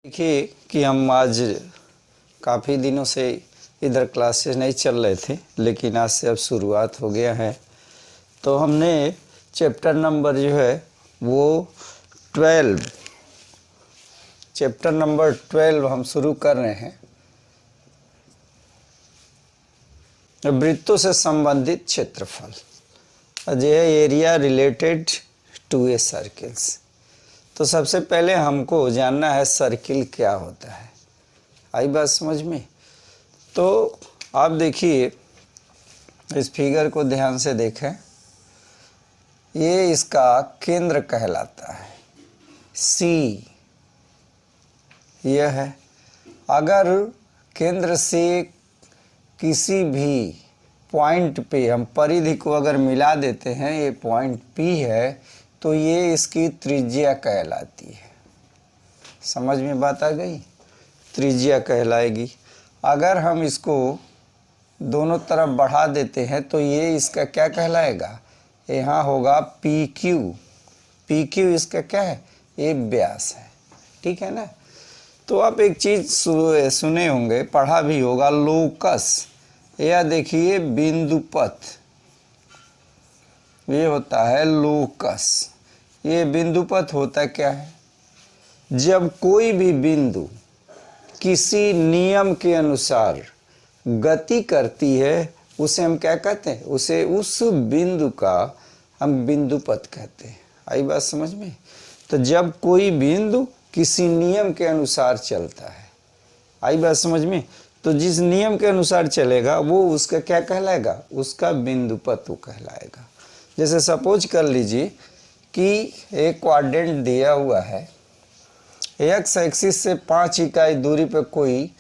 देखिए कि हम आज काफ़ी दिनों से इधर क्लासेस नहीं चल रहे थे, लेकिन आज से अब शुरुआत हो गया है। तो हमने चैप्टर नंबर जो है वो 12 हम शुरू कर रहे हैं। वृत्तों से संबंधित क्षेत्रफल, जो है area related to a circles. तो सबसे पहले हमको जानना है सर्किल क्या होता है। आई बात समझ में? तो आप देखिए, इस फिगर को ध्यान से देखें। ये इसका केंद्र कहलाता है, सी यह है। अगर केंद्र से किसी भी पॉइंट पे हम परिधि को अगर मिला देते हैं, ये पॉइंट पी है, तो ये इसकी त्रिज्या कहलाती है। समझ में बात आ गई? त्रिज्या कहलाएगी। अगर हम इसको दोनों तरफ बढ़ा देते हैं तो ये इसका क्या कहलाएगा? यहाँ होगा पी क्यू। पी क्यू इसका क्या है? ये व्यास है। ठीक है ना? तो आप एक चीज़ सुने होंगे, पढ़ा भी होगा, लोकस। या देखिए बिंदुपथ, ये होता है लोकस। ये बिंदुपथ होता क्या है? जब कोई भी बिंदु किसी नियम के अनुसार गति करती है, उसे हम क्या कहते हैं? उसे उस बिंदु का हम बिंदुपथ कहते हैं। आई बात समझ में? तो जब कोई बिंदु किसी नियम के अनुसार चलता है, आई बात समझ में? तो जिस नियम के अनुसार चलेगा वो उसका क्या कहलाएगा? उसका बिंदुपथ कहलाएगा। जैसे सपोज कर लीजिए कि एक क्वाड्रेंट दिया हुआ है, एक्स एक्सिस से 5 इकाई दूरी पर कोई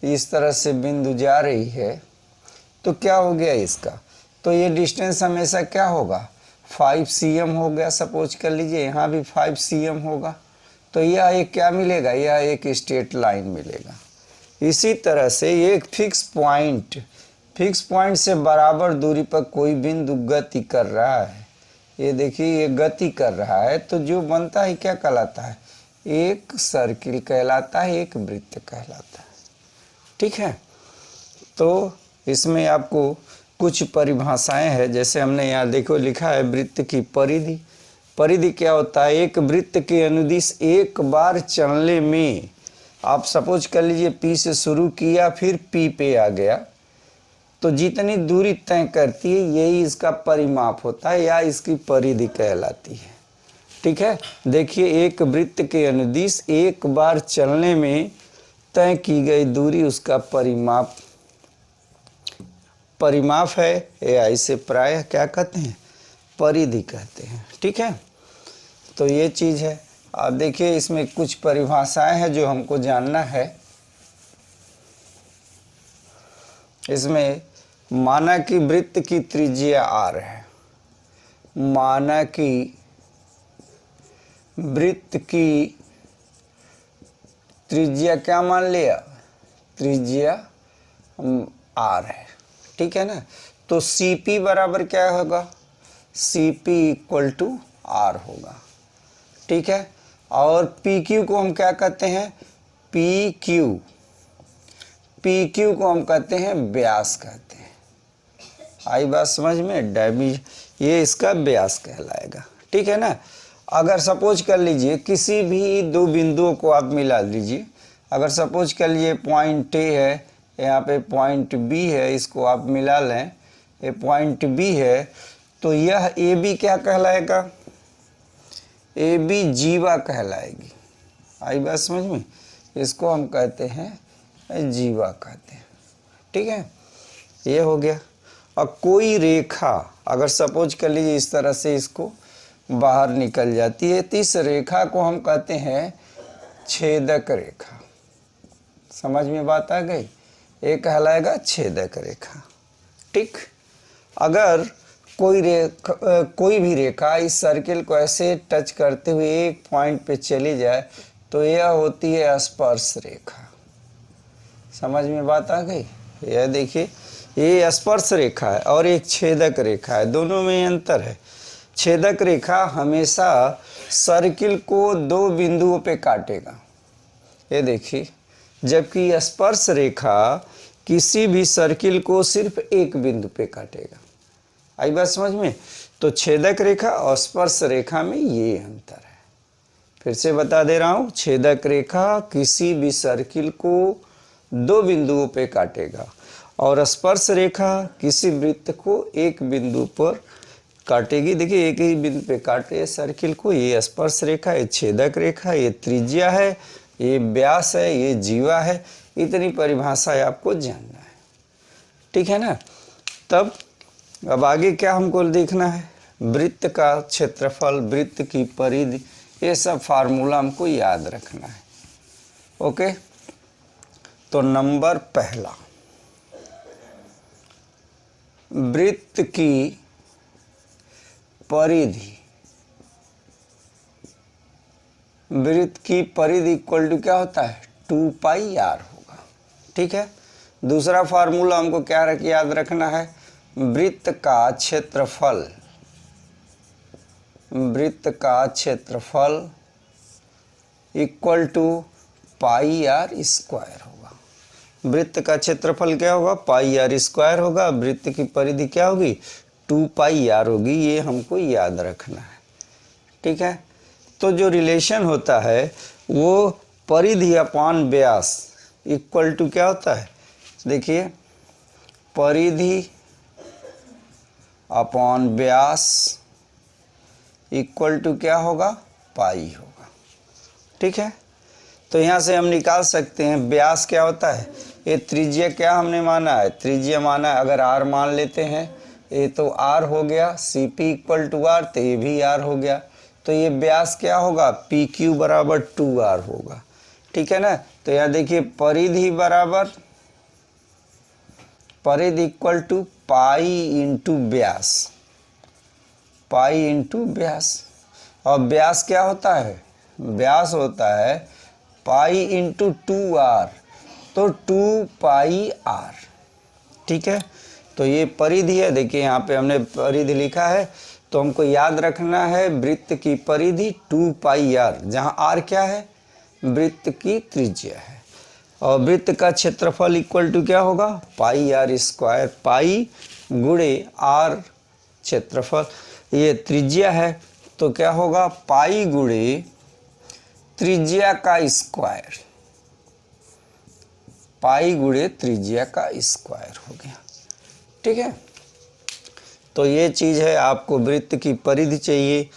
इस तरह से बिंदु जा रही है, तो क्या हो गया इसका? तो ये डिस्टेंस हमेशा क्या होगा? 5 cm हो गया। सपोज कर लीजिए यहाँ भी 5 cm होगा। तो यह एक क्या मिलेगा? यह एक स्ट्रेट लाइन मिलेगा। इसी तरह से ये एक फिक्स पॉइंट से बराबर दूरी पर कोई बिंदु गति कर रहा है। ये देखिए, ये गति कर रहा है, तो जो बनता है क्या कहलाता है? एक सर्किल कहलाता है, एक वृत्त कहलाता है। ठीक है? तो इसमें आपको कुछ परिभाषाएं हैं। जैसे हमने यहाँ देखो लिखा है वृत्त की परिधि। परिधि क्या होता है? एक वृत्त के अनुदिश एक बार चलने में, आप सपोज कर लीजिए पी से शुरू किया, फिर पी पे आ गया, तो जितनी दूरी तय करती है यही इसका परिमाप होता है या इसकी परिधि कहलाती है। ठीक है? देखिए, एक वृत्त के अनुदिश एक बार चलने में तय की गई दूरी उसका परिमाप है, या इसे प्रायः क्या कहते हैं? परिधि कहते हैं। ठीक है? तो ये चीज़ है। आप देखिए, इसमें कुछ परिभाषाएं हैं जो हमको जानना है। इसमें माना कि वृत्त की त्रिज्या r है। माना कि वृत्त की त्रिज्या क्या मान लिया? त्रिज्या r है। ठीक है ना? तो CP बराबर क्या होगा? CP इक्वल टू r होगा। ठीक है? और PQ को हम क्या कहते हैं? PQ को हम कहते हैं व्यास कहते हैं। आई बात समझ में? डायमीटर, ये इसका व्यास कहलाएगा। ठीक है ना? अगर सपोज कर लीजिए किसी भी दो बिंदुओं को आप मिला लीजिए। अगर सपोज कर लीजिए पॉइंट A है, यहाँ पे पॉइंट B है, इसको आप मिला लें, ये पॉइंट B है, तो यह AB क्या कहलाएगा? AB जीवा कहलाएगी। आई बात समझ में? इसको हम कहते हैं जीवा कहते हैं। ठीक है? ये हो गया। अब कोई रेखा अगर सपोज कर लीजिए इस तरह से इसको बाहर निकल जाती है, तो इस रेखा को हम कहते हैं छेदक रेखा। समझ में बात आ गई? ये कहलाएगा छेदक रेखा। ठीक? अगर कोई भी रेखा इस सर्किल को ऐसे टच करते हुए एक पॉइंट पे चली जाए, तो यह होती है स्पर्श रेखा। समझ में बात आ गई? यह देखिए, ये स्पर्श रेखा है और एक छेदक रेखा है, दोनों में अंतर है। छेदक रेखा हमेशा सर्किल को दो बिंदुओं पे काटेगा। ये देखिए, जबकि स्पर्श रेखा किसी भी सर्किल को सिर्फ एक बिंदु पे काटेगा। आई बात समझ में? तो छेदक रेखा और स्पर्श रेखा में ये अंतर है। फिर से बता दे रहा हूं, छेदक रेखा किसी भी सर्किल को दो बिंदुओं पे काटेगा और स्पर्श रेखा किसी वृत्त को एक बिंदु पर काटेगी। देखिए, एक ही बिंदु पे काटे है सर्किल को। ये स्पर्श रेखा, ये छेदक रेखा, ये त्रिज्या है, ये व्यास है, ये जीवा है। इतनी परिभाषा आपको जानना है, ठीक है ना। तब अब आगे क्या हमको देखना है? वृत्त का क्षेत्रफल, वृत्त की परिधि, ये सब फार्मूला हमको याद रखना है। ओके, तो नंबर पहला, वृत्त की परिधि, वृत्त की परिधि इक्वल टू क्या होता है? 2 पाई आर होगा, ठीक है। दूसरा फार्मूला हमको क्या याद रखना है? वृत्त का क्षेत्रफल, वृत्त का क्षेत्रफल equal to pi R square होगा। वृत्त का क्षेत्रफल क्या होगा? पाई आर स्क्वायर होगा। वृत्त की परिधि क्या होगी? 2 पाई आर होगी। ये हमको याद रखना है, ठीक है। तो जो रिलेशन होता है वो परिधि अपान व्यास इक्वल टू क्या होता है? देखिए, परिधि अपॉन व्यास इक्वल टू क्या होगा? पाई होगा, ठीक है। तो यहाँ से हम निकाल सकते हैं व्यास क्या होता है। ये त्रिज्या क्या हमने माना है? त्रिज्या माना है। अगर आर मान लेते हैं, ये तो आर हो गया, C P equal to R, तो ये भी आर हो गया। तो ये व्यास क्या होगा? पी क्यू बराबर 2r होगा, ठीक है ना। तो यहाँ देखिए, परिधि बराबर, परिधि इक्वल टू पाई इंटू व्यास, पाई इंटू व्यास। और व्यास क्या होता है? व्यास होता है पाई इंटू 2r, तो 2 पाई आर, ठीक है। तो ये परिधि है। देखिए, यहाँ पे हमने परिधि लिखा है, तो हमको याद रखना है वृत्त की परिधि 2 पाई आर, जहाँ आर क्या है? वृत्त की त्रिज्या है। और वृत्त का क्षेत्रफल इक्वल टू क्या होगा? पाई आर स्क्वायर, पाई गुणे आर क्षेत्रफल, ये त्रिज्या है, तो क्या होगा? पाई गुणे त्रिज्या का स्क्वायर, पाई गुणे त्रिज्या का स्क्वायर हो गया, ठीक है। तो ये चीज़ है, आपको वृत्त की परिधि चाहिए,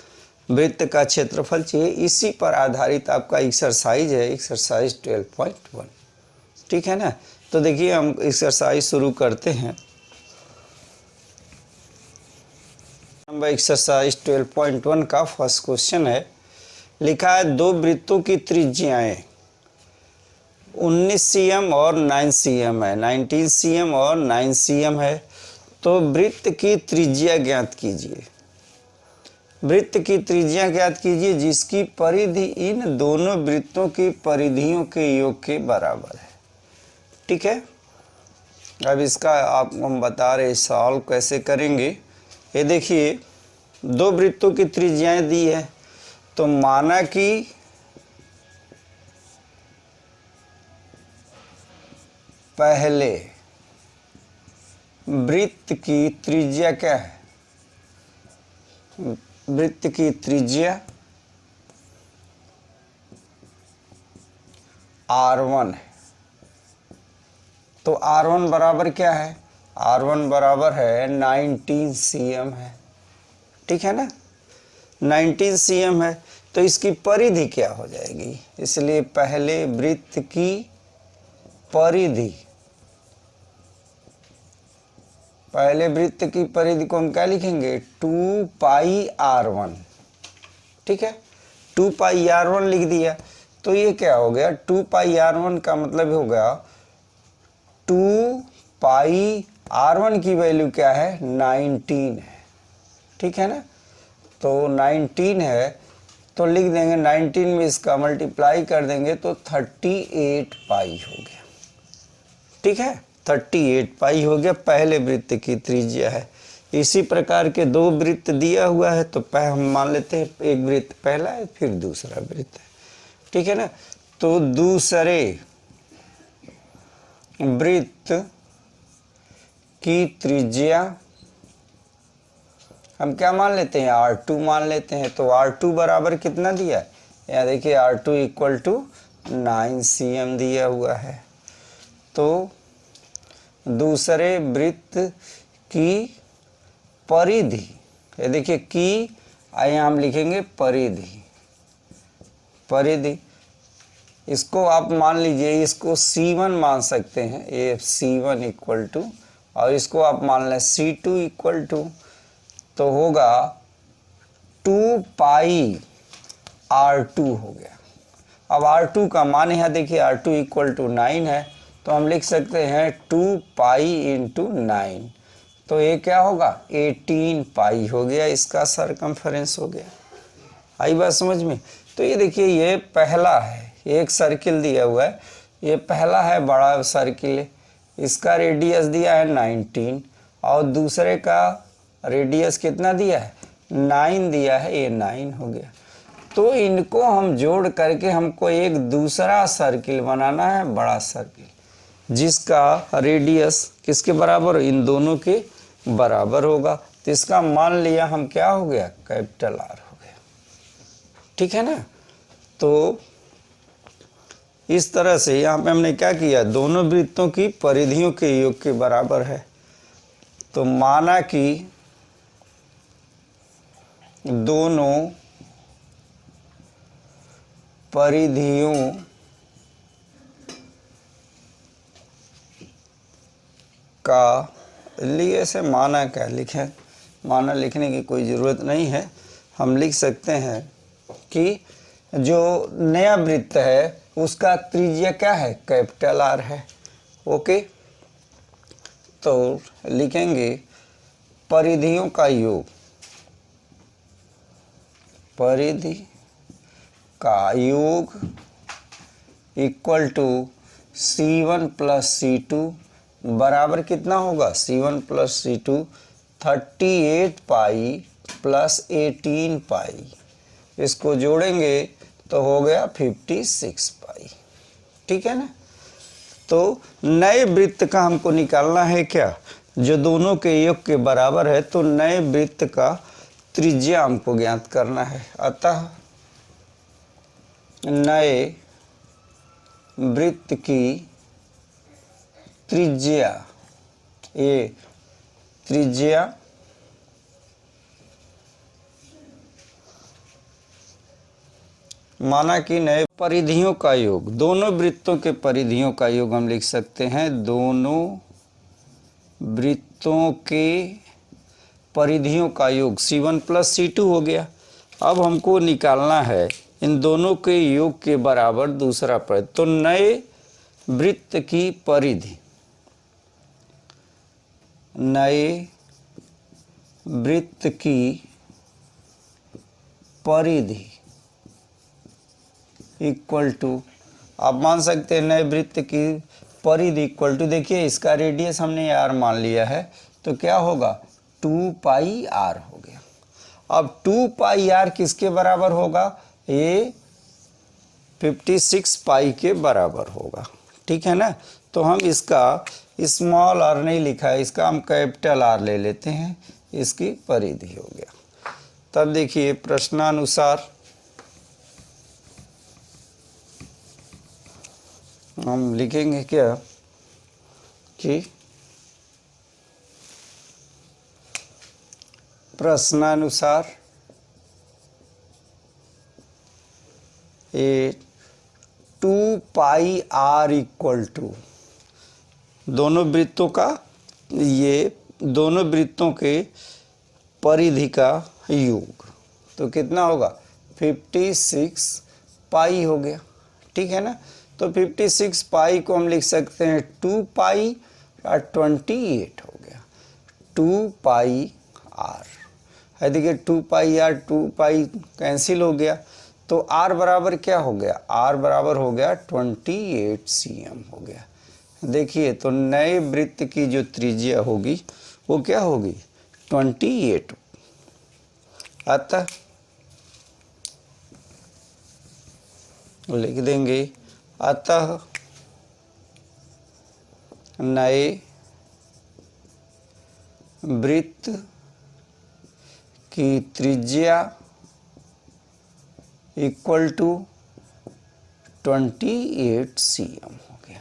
वृत्त का क्षेत्रफल चाहिए। इसी पर आधारित आपका एक्सरसाइज है, एक्सरसाइज 12.1, ठीक है ना। तो देखिए, हम एक्सरसाइज शुरू करते हैं। नंबर एक्सरसाइज 12.1 का फर्स्ट क्वेश्चन है, लिखा है दो वृत्तों की त्रिज्याएं 19 cm और 9 cm है, 19 cm और 9 cm है। तो वृत्त की त्रिज्या ज्ञात कीजिए। वृत्त की त्रिज्या ज्ञात कीजिए जिसकी परिधि इन दोनों वृत्तों की परिधियों के योग के बराबर है, ठीक है। अब इसका आपको हम बता रहे सॉल्व कैसे करेंगे। ये देखिए, दो वृत्तों की त्रिज्याएं दी है, तो माना कि पहले वृत्त की त्रिज्या क्या है? वृत्त की त्रिज्या R1 है। तो R1 बराबर क्या है? R1 बराबर है 19 cm है, ठीक है ना। 19 cm है, तो इसकी परिधि क्या हो जाएगी? इसलिए पहले वृत्त की परिधि, पहले वृत्त की परिधि को हम क्या लिखेंगे? 2 पाई R1, ठीक है। 2 पाई R1 लिख दिया, तो ये क्या हो गया? 2 पाई R1 का मतलब हो गया 2 पाई R1 की वैल्यू क्या है? 19 है, ठीक है ना। तो 19 है, तो लिख देंगे 19 में इसका मल्टीप्लाई कर देंगे तो 38 पाई हो गया, ठीक है। 38 पाई हो गया, पहले वृत्त की त्रिज्या है। इसी प्रकार के दो वृत्त दिया हुआ है, तो हम मान लेते हैं एक वृत्त पहला है, फिर दूसरा वृत्त है, ठीक है ना। तो दूसरे वृत्त की त्रिज्या हम क्या मान लेते हैं, R2 मान लेते हैं। तो R2 बराबर कितना दिया है, यहाँ देखिए R2 इक्वल टू 9 cm दिया हुआ है। तो दूसरे वृत्त की परिधि, ये देखिए की यहाँ हम लिखेंगे परिधि, परिधि इसको आप मान लीजिए, इसको C1 मान सकते हैं, ये C1 इक्वल टू, और इसको आप मान लें C2 इक्वल टू, तो होगा 2 पाई R2 हो गया। अब R2 का मान यहाँ देखिए R2 इक्वल टू 9 है, तो हम लिख सकते हैं 2 पाई इंटू 9, तो ये क्या होगा 18 पाई हो गया, इसका सरकमफेरेंस हो गया। आई बात समझ में। तो ये देखिए ये पहला है, एक सर्किल दिया हुआ है, ये पहला है बड़ा सर्किल, इसका रेडियस दिया है 19 और दूसरे का रेडियस कितना दिया है 9 दिया है, ये 9 हो गया। तो इनको हम जोड़ करके हमको एक दूसरा सर्किल बनाना है, बड़ा सर्किल, जिसका रेडियस किसके बराबर, इन दोनों के बराबर होगा। तो इसका मान लिया हम क्या हो गया, कैपिटल R हो गया। ठीक है ना। तो इस तरह से यहाँ पे हमने क्या किया, दोनों वृत्तों की परिधियों के योग के बराबर है। तो माना कि दोनों परिधियों का लिए से माना क्या लिखें, माना लिखने की कोई ज़रूरत नहीं है, हम लिख सकते हैं कि जो नया वृत्त है उसका त्रिज्या क्या है, कैपिटल R है। ओके, तो लिखेंगे परिधियों का योग, परिधि का योग equal to C1 plus C2 बराबर कितना होगा, C1 plus C2 38 pi plus 18 पाई, इसको जोड़ेंगे तो हो गया 56 पाई। ठीक है ना। तो नए वृत्त का हमको निकालना है क्या, जो दोनों के योग के बराबर है। तो नए वृत्त का त्रिज्या हमको ज्ञात करना है। अतः नए वृत्त की त्रिज्या, ये त्रिज्या माना कि नए परिधियों का योग, दोनों वृत्तों के परिधियों का योग हम लिख सकते हैं, दोनों वृत्तों के परिधियों का योग C1 प्लस C2 हो गया। अब हमको निकालना है इन दोनों के योग के बराबर दूसरा पद। तो नए वृत्त की परिधि, नए वृत्त की परिधि इक्वल टू, आप मान सकते हैं नए वृत्त की परिधि इक्वल टू, देखिए इसका रेडियस हमने R मान लिया है, तो क्या होगा 2 पाई R हो गया। अब 2 पाई R किसके बराबर होगा, ये 56 पाई के बराबर होगा। ठीक है ना। तो हम इसका स्मॉल r नहीं लिखा है, इसका हम कैपिटल R ले लेते हैं, इसकी परिधि हो गया। तब देखिए प्रश्नानुसार हम लिखेंगे क्या कि प्रश्नानुसार ये 2 पाई R इक्वल टू, दोनों वृत्तों का, ये दोनों वृत्तों के परिधि का योग, तो कितना होगा 56 पाई हो गया। ठीक है ना। तो 56 पाई को हम लिख सकते हैं 2 पाई और 28 हो गया, 2 पाई R है। देखिए 2 पाई R 2 पाई कैंसिल हो गया, तो R बराबर क्या हो गया, R बराबर हो गया 28 cm हो गया। देखिए तो नए वृत्त की जो त्रिज्या होगी वो क्या होगी 28। अतः लिख देंगे अतः नए वृत्त की त्रिज्या इक्वल टू 28 cm हो गया।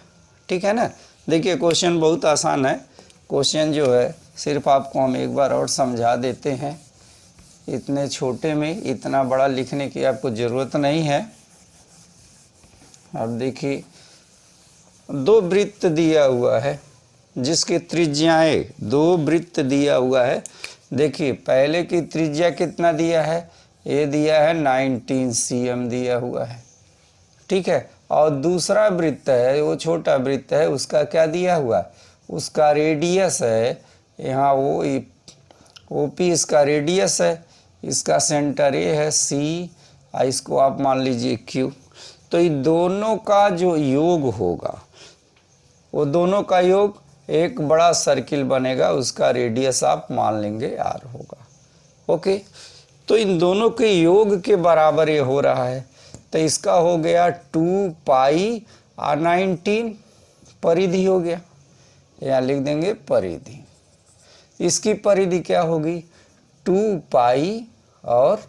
ठीक है ना। देखिए क्वेश्चन बहुत आसान है। क्वेश्चन जो है सिर्फ आपको हम एक बार और समझा देते हैं, इतने छोटे में इतना बड़ा लिखने की आपको ज़रूरत नहीं है। अब देखिए दो वृत्त दिया हुआ है जिसकी त्रिज्याएं, दो वृत्त दिया हुआ है। देखिए पहले की त्रिज्या कितना दिया है, ये दिया है 19 cm दिया हुआ है। ठीक है। और दूसरा वृत्त है, वो छोटा वृत्त है, उसका क्या दिया हुआ, उसका रेडियस है यहाँ ओ पी इसका रेडियस है, इसका सेंटर ए है सी, इसको आप मान लीजिए क्यू। तो इन दोनों का जो योग होगा, वो दोनों का योग एक बड़ा सर्किल बनेगा, उसका रेडियस आप मान लेंगे आर होगा। ओके। तो इन दोनों के योग के बराबर ये हो रहा है, तो इसका हो गया 2 पाई और 19 परिधि हो गया। यहाँ लिख देंगे परिधि। इसकी परिधि क्या होगी 2 पाई और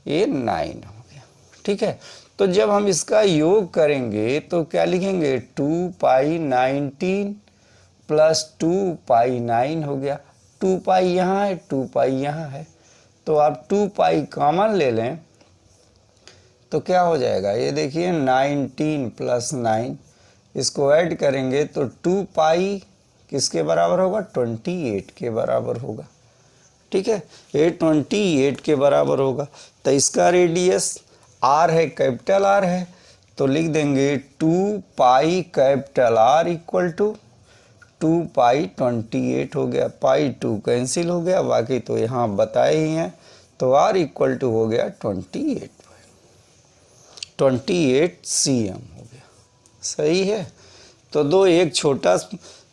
ये 9 हो गया। ठीक है। तो जब हम इसका योग करेंगे तो क्या लिखेंगे 2 पाई 19 प्लस 2 पाई 9 हो गया। 2 पाई यहाँ है, 2 पाई यहाँ है, तो आप 2 पाई कॉमन ले लें तो क्या हो जाएगा, ये देखिए 19 प्लस 9, इसको ऐड करेंगे तो 2 पाई किसके बराबर होगा 28 के बराबर होगा। ठीक है। ये 28 के बराबर होगा। तो इसका रेडियस आर है, कैपिटल आर है, तो लिख देंगे 2 pi capital R equal to 2 pi 28 हो गया। पाई 2 कैंसिल हो गया, बाकी तो यहाँ बताए ही हैं। तो आर इक्वल टू हो गया 28 cm हो गया। सही है। तो दो, एक छोटा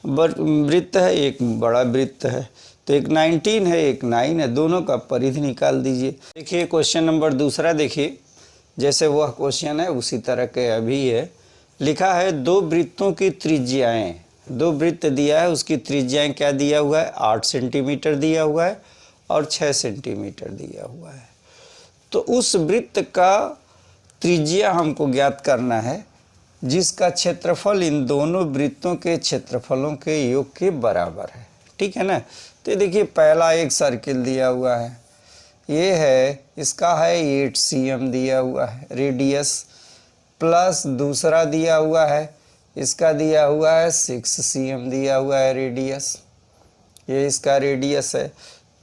वृत्त है, एक बड़ा वृत्त है, तो एक 19 है, एक 9 है, दोनों का परिधि निकाल दीजिए। देखिए क्वेश्चन नंबर दूसरा, देखिए जैसे वह क्वेश्चन है उसी तरह के अभी है। लिखा है दो वृत्तों की त्रिज्याएं, दो वृत्त दिया है, उसकी त्रिज्याएं क्या दिया हुआ है 8 सेंटीमीटर दिया हुआ है और 6 सेंटीमीटर दिया हुआ है। तो उस वृत्त का त्रिज्या हमको ज्ञात करना है जिसका क्षेत्रफल इन दोनों वृत्तों के क्षेत्रफलों के योग के बराबर है। ठीक है ना। तो देखिए पहला एक सर्किल दिया हुआ है, ये है, इसका है 8 cm दिया हुआ है रेडियस, प्लस दूसरा दिया हुआ है, इसका दिया हुआ है 6 cm दिया हुआ है रेडियस, ये इसका रेडियस है।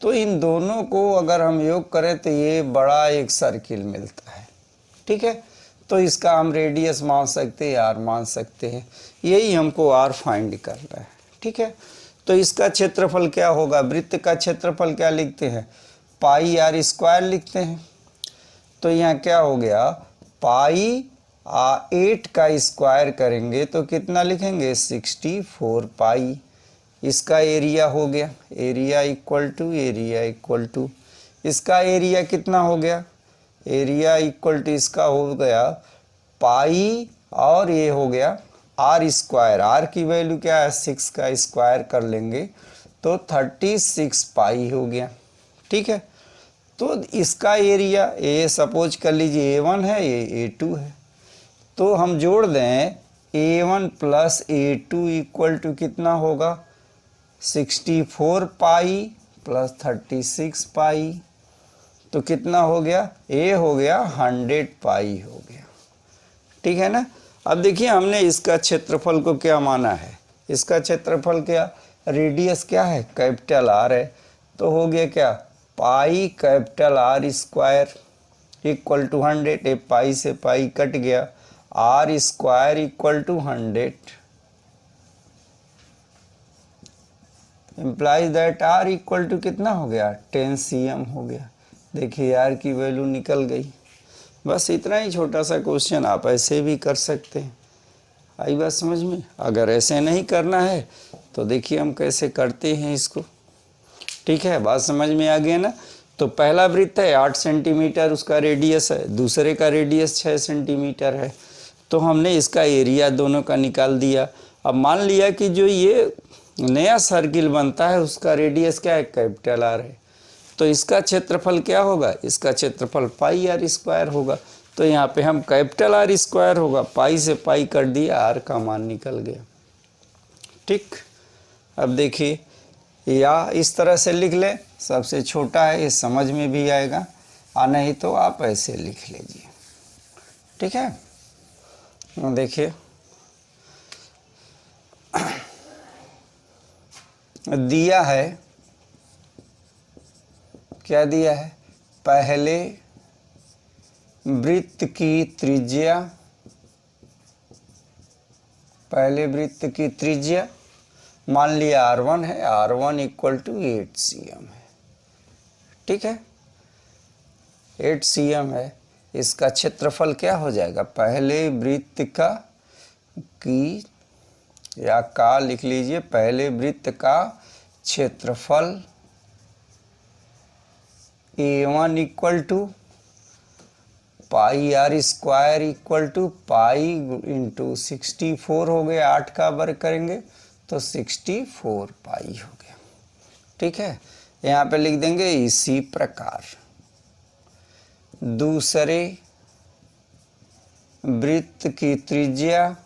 तो इन दोनों को अगर हम योग करें तो ये बड़ा एक सर्किल मिलता है। ठीक है। तो इसका हम रेडियस मान सकते हैं, आर मान सकते हैं, यही हमको आर फाइंड करना है। ठीक है। तो इसका क्षेत्रफल क्या होगा, वृत्त का क्षेत्रफल क्या लिखते हैं पाई आर स्क्वायर लिखते हैं। तो यहाँ क्या हो गया पाई 8 का स्क्वायर करेंगे तो कितना लिखेंगे 64 पाई। इसका एरिया हो गया, एरिया इक्वल टू इसका एरिया कितना हो गया, एरिया इक्वल टू इसका हो गया पाई और ये हो गया आर स्क्वायर। आर की वैल्यू क्या है 6 का स्क्वायर कर लेंगे तो 36 पाई हो गया। ठीक है। तो इसका एरिया ए सपोज कर लीजिए A1 है, ये A2 है, तो हम जोड़ दें A1 plus A2 equal to कितना होगा 64 पाई प्लस 36 पाई, तो कितना हो गया, ए हो गया 100 पाई हो गया। ठीक है ना। अब देखिए हमने इसका क्षेत्रफल को क्या माना है, इसका क्षेत्रफल क्या, रेडियस क्या है कैपिटल आर है, तो हो गया क्या pi capital R square equal to 100, ए पाई से पाई कट गया, R square equal to 100 implies that R equal to कितना हो गया 10 cm हो गया। देखिए आर की वैल्यू निकल गई। बस इतना ही छोटा सा क्वेश्चन, आप ऐसे भी कर सकते हैं। आई बात समझ में। अगर ऐसे नहीं करना है तो देखिए हम कैसे करते हैं इसको। ठीक है, बात समझ में आ गया ना। तो पहला वृत्त है 8 सेंटीमीटर उसका रेडियस है, दूसरे का रेडियस 6 सेंटीमीटर है। तो हमने इसका एरिया दोनों का निकाल दिया। अब मान लिया कि जो ये नया सर्किल बनता है उसका रेडियस क्या है, कैपिटल आर है, तो इसका क्षेत्रफल क्या होगा, इसका क्षेत्रफल पाई आर स्क्वायर होगा। तो यहाँ पे हम कैपिटल आर स्क्वायर होगा, पाई से पाई कट दिया, आर का मान निकल गया। ठीक, अब देखिए या इस तरह से लिख लें, सबसे छोटा है, ये समझ में भी आएगा, और नहीं तो आप ऐसे लिख लीजिए। ठीक है, देखिए दिया है, क्या दिया है, पहले वृत्त की त्रिज्या, पहले वृत्त की त्रिज्या मान लिया R1 है, R1 इक्वल टू 8 cm है। ठीक है, 8 cm है। इसका क्षेत्रफल क्या हो जाएगा, पहले वृत्त का की या का लिख लीजिए, पहले वृत्त का क्षेत्रफल A1 equal to pi R square equal to pi into 64 हो गया, 8 का वर्ग करेंगे तो 64 पाई हो गया। ठीक है, यहाँ पे लिख देंगे इसी प्रकार दूसरे वृत्त की त्रिज्या,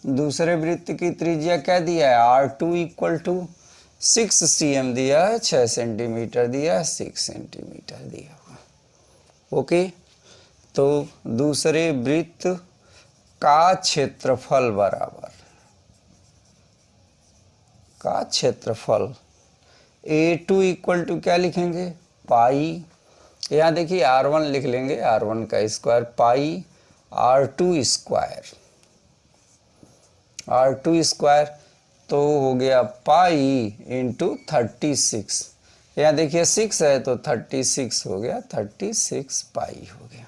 दूसरे वृत्त की त्रिज्या क्या दिया है, R2 इक्वल टू 6 cm दिया है, 6 सेंटीमीटर दिया है, 6 सेंटीमीटर दिया हुआ। ओके, तो दूसरे वृत्त का क्षेत्रफल बराबर का क्षेत्रफल A2 इक्वल टू क्या लिखेंगे, पाई, यहाँ देखिए R1 लिख लेंगे, R1 का square pi R2 square, R2 square तो हो गया पाई इंटू 36, यहाँ देखिए 6 है तो 36 हो गया, 36 पाई हो गया।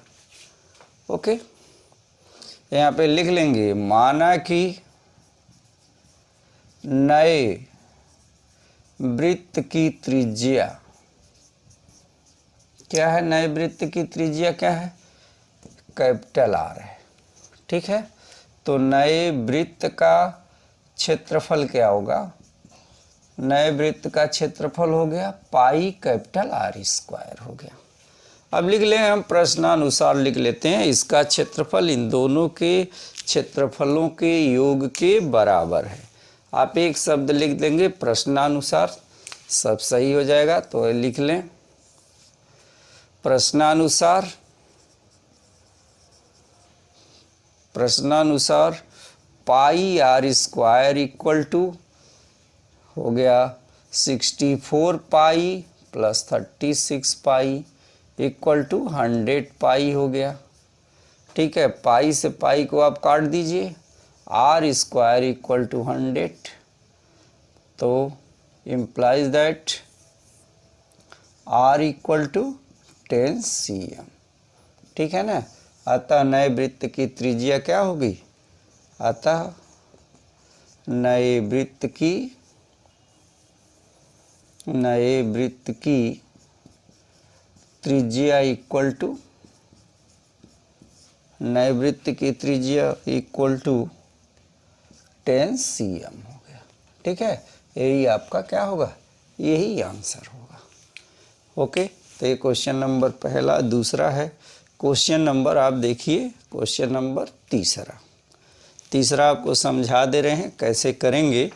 ओके, यहाँ पे लिख लेंगे माना कि नए वृत्त की त्रिज्या क्या है, नए वृत्त की त्रिज्या क्या है, कैपिटल आर है। ठीक है, तो नए वृत्त का क्षेत्रफल क्या होगा, नए वृत्त का क्षेत्रफल हो गया पाई कैपिटल आर स्क्वायर हो गया। अब लिख लें, हम प्रश्नानुसार लिख लेते हैं, इसका क्षेत्रफल इन दोनों के क्षेत्रफलों के योग के बराबर है। आप एक शब्द लिख देंगे प्रश्नानुसार, सब सही हो जाएगा। तो लिख लें प्रश्नानुसार, प्रश्नानुसार pi R square equal to हो गया 64 pi plus 36 pi equal to 100 pi हो गया। ठीक है, पाई से पाई को आप काट दीजिए, आर स्क्वायर इक्वल टू 100, तो implies that R equal to 10 cm। ठीक है ना, अतः नए वृत्त की त्रिज्या क्या होगी, अतः नए वृत्त की त्रिज्या इक्वल टू, नए वृत्त की त्रिज्या इक्वल टू 10 cm हो गया। ठीक है, यही आपका क्या होगा, यही आंसर होगा। ओके, तो ये क्वेश्चन नंबर पहला। दूसरा है क्वेश्चन नंबर, आप देखिए क्वेश्चन नंबर तीसरा। तीसरा आपको समझा दे रहे हैं कैसे करेंगे।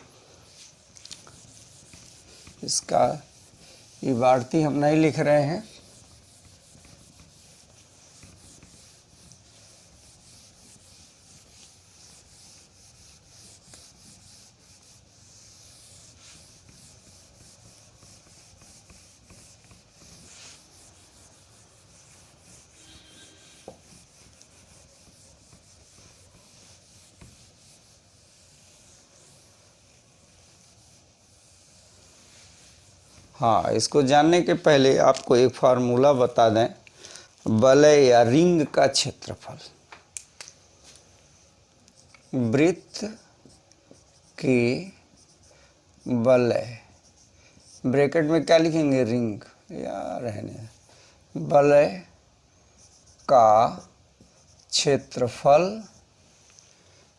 इसका इबारती हम नहीं लिख रहे हैं, हाँ, इसको जानने के पहले आपको एक फार्मूला बता दें, वलय या रिंग का क्षेत्रफल, वृत्त के वलय, ब्रैकेट में क्या लिखेंगे, रिंग, या रहने, वलय का क्षेत्रफल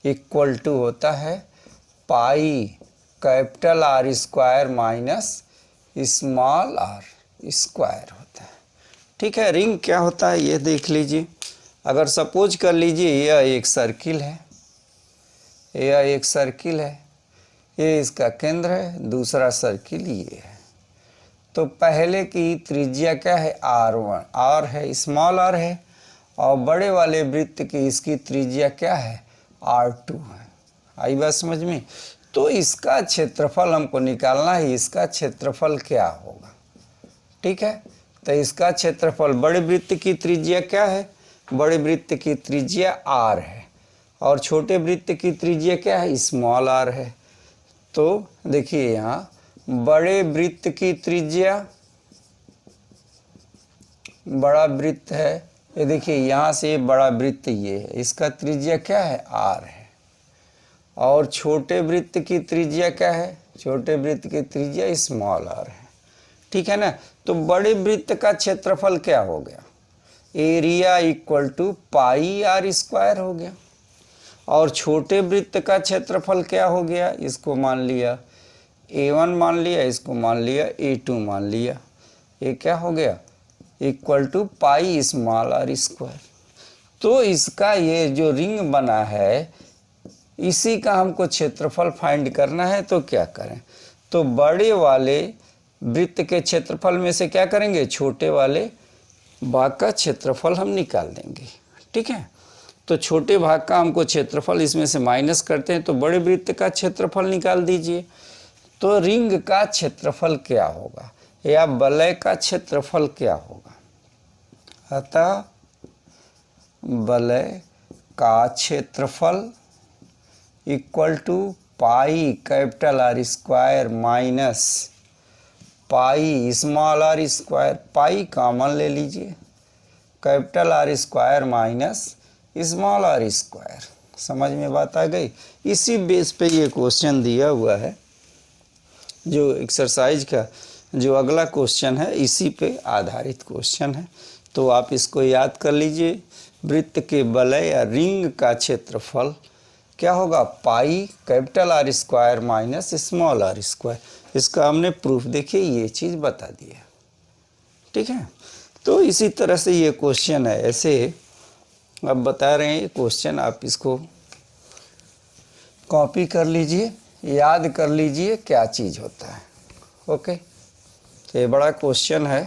इक्वल टू होता है pi capital R square minus small R square होता है। ठीक है, रिंग क्या होता है ये देख लीजिए। अगर सपोज कर लीजिए यह एक सर्किल है, यह एक सर्किल है, ये इसका केंद्र है, दूसरा सर्किल ये है। तो पहले की त्रिज्या क्या है, R1, R है, स्मॉल r है, और बड़े वाले वृत्त की इसकी त्रिज्या क्या है, R2 है। आई बात समझ में। तो इसका क्षेत्रफल हमको निकालना है, इसका क्षेत्रफल क्या होगा। ठीक है, तो इसका क्षेत्रफल, बड़े वृत्त की त्रिज्या क्या है, बड़े वृत्त की त्रिज्या R है, और छोटे वृत्त की त्रिज्या क्या है, स्मॉल r है। तो देखिए यहाँ बड़े वृत्त की त्रिज्या, बड़ा वृत्त है, ये देखिए यहाँ से बड़ा वृत्त ये है, इसका त्रिज्या क्या है, R है। और छोटे वृत्त की त्रिज्या क्या है, छोटे वृत्त की त्रिज्या स्मॉल r है। ठीक है ना। तो बड़े वृत्त का क्षेत्रफल क्या हो गया, area equal to pi r square हो गया। और छोटे वृत्त का क्षेत्रफल क्या हो गया, इसको मान लिया A1 मान लिया, इसको मान लिया A2 मान लिया, ये क्या हो गया, equal to pi small r square. तो इसका ये जो रिंग बना है, इसी का हमको क्षेत्रफल फाइंड करना है। तो क्या करें, तो बड़े वाले वृत्त के क्षेत्रफल में से क्या करेंगे, छोटे वाले भाग का क्षेत्रफल हम निकाल देंगे। ठीक है, तो छोटे भाग का हमको क्षेत्रफल इसमें से माइनस करते हैं, तो बड़े वृत्त का क्षेत्रफल निकाल दीजिए। तो रिंग का क्षेत्रफल क्या होगा, या वलय का क्षेत्रफल क्या होगा। अतः वलय का क्षेत्रफल equal to pi capital R square minus pi small R square, pi common ले लीजिए, capital R square minus small R square. समझ में बात आ गई। इसी बेस पे ये क्वेश्चन दिया हुआ है, जो एक्सरसाइज का जो अगला क्वेश्चन है इसी पे आधारित क्वेश्चन है। तो आप इसको याद कर लीजिए, वृत्त के वलय या रिंग का क्षेत्रफल क्या होगा, pi capital R square minus small R square. इसका हमने प्रूफ देखिए ये चीज़ बता दिया। ठीक है, तो इसी तरह से ये क्वेश्चन है, ऐसे अब बता रहे हैं क्वेश्चन, आप इसको कॉपी कर लीजिए, याद कर लीजिए क्या चीज़ होता है। ओके, तो ये बड़ा क्वेश्चन है।